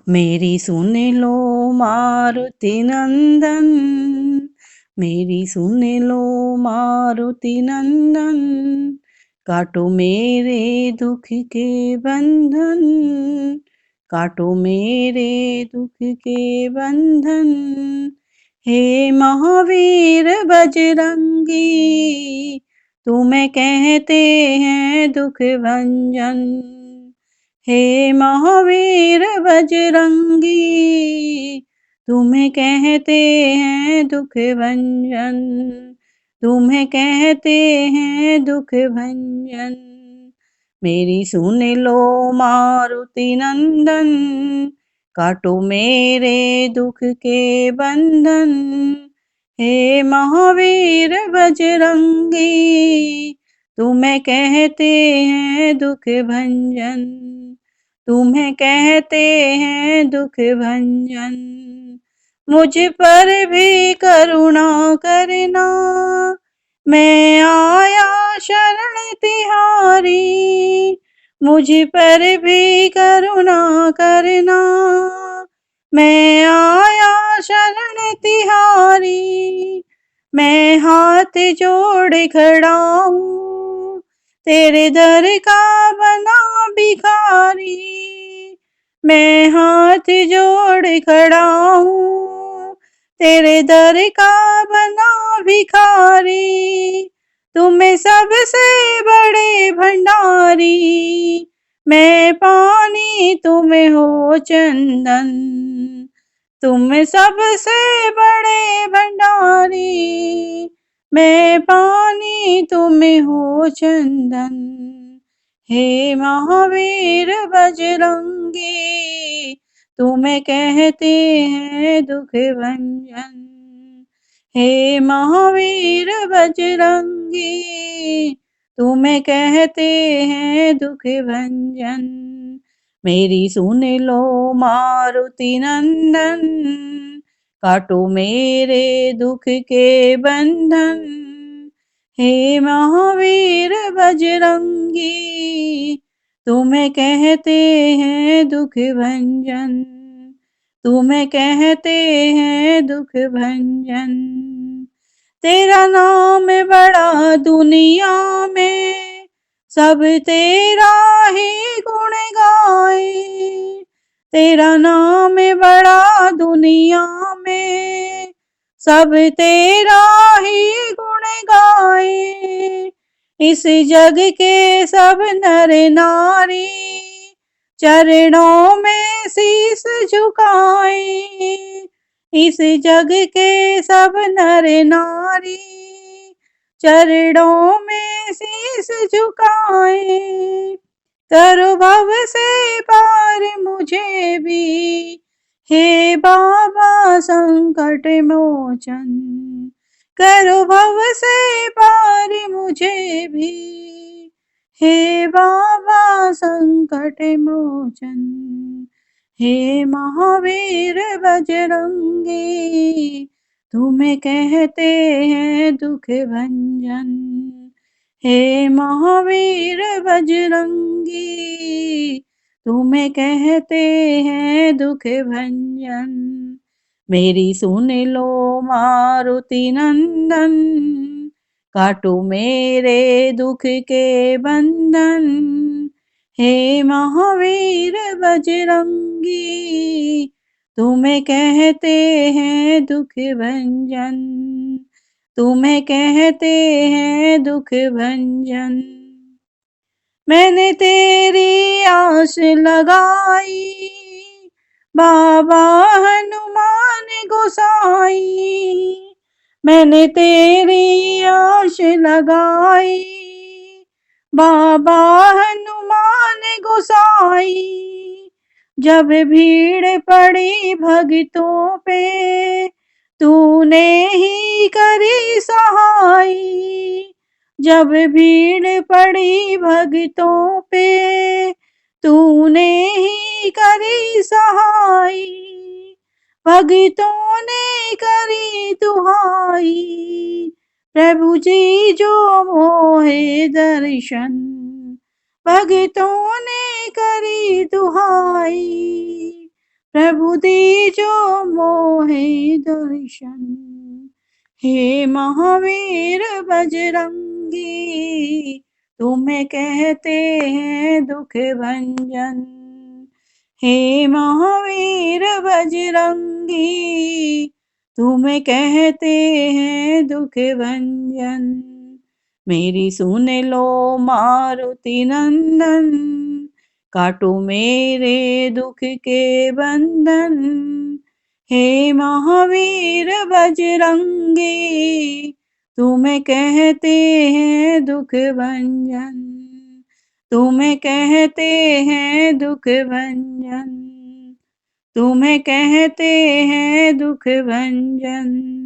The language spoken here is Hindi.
मेरी सुन लो मारुति नंदन, मेरी सुन लो मारुति नंदन, काटो मेरे दुख के बंधन, काटो मेरे दुख के बंधन। हे महावीर बजरंगी, तुम्हें कहते हैं दुख भंजन। हे महावीर बजरंगी, तुम्हें कहते हैं दुख भंजन, तुम्हें कहते हैं दुख भंजन। मेरी सुन लो मारुति नंदन, काटो मेरे दुख के बंधन। हे महावीर बजरंगी, तुम्हें कहते हैं दुख भंजन, तुम्हें कहते हैं दुख भंजन। मुझ पर भी करुणा करना, मैं आया शरण तिहारी। मुझ पर भी करुणा करना, मैं आया शरण तिहारी। मैं हाथ जोड़ खड़ा हूँ, तेरे दर का बना भिखारी। मैं हाथ जोड़ खड़ा हूँ, तेरे दर का बना भिखारी। तुम्हें सबसे बड़े भंडारी, मैं पानी तुम हो चंदन। तुम सबसे बड़े भंडारी, मैं पानी तुम हो चंदन। हे महावीर बजरंगी, तुम्हें कहते हैं दुख भंजन। हे महावीर बजरंगी, तुम्हें कहते हैं दुख भंजन। मेरी सुन लो मारुति नंदन, काटो मेरे दुख के बंधन। हे महावीर बजरंगी, तुम्हें कहते हैं दुख भंजन, तुम्हें कहते हैं दुख भंजन। तेरा नाम बड़ा दुनिया में, सब तेरा ही गुण गाए। तेरा नाम बड़ा दुनिया में, सब तेरा ही गुण गाए। इस जग के सब नर नारी, चरणों में शीस झुकाए। इस जग के सब नर नारी, चरणों में शीस झुकाए। करो भव से पार मुझे भी, हे बाबा संकट मोचन। करो भव से पार मुझे भी, हे बाबा संकट मोचन। हे महावीर बजरंगी, तुम्हें कहते हैं दुख भंजन। हे महावीर बजरंगी, तुम्हें कहते हैं दुख भंजन। मेरी सुन लो मारुति नंदन, काटो मेरे दुख के बंधन। हे महावीर बजरंगी, तुम्हें कहते हैं दुख भंजन, तुम्हें कहते हैं दुख भंजन। मैंने तेरी आस लगाई, बाबा हनुमान गोसाई। मैंने तेरी आस लगाई, बाबा हनुमान गोसाई। जब भीड़ पड़ी भक्तों पे, तूने ही करी सहाई। जब भीड़ पड़ी भक्तों पे, तूने ही करी सहाई। भक्तों ने करी दुहाई, प्रभु जी जो मोहे दर्शन। भक्तों ने करी दुहाई, प्रभु दीजो मोहे दर्शन। हे महावीर बजरंगी, तुम्हें कहते हैं दुख भंजन। हे महावीर बजरंगी, तुम्हें कहते हैं दुख भंजन। मेरी सुन लो मारुति नंदन, काटो मेरे दुख के बंधन। हे महावीर बजरंगी, तुम्हें कहते हैं दुख भंजन। तुम्हें कहते हैं दुख भंजन। तुम्हें कहते हैं दुख भंजन।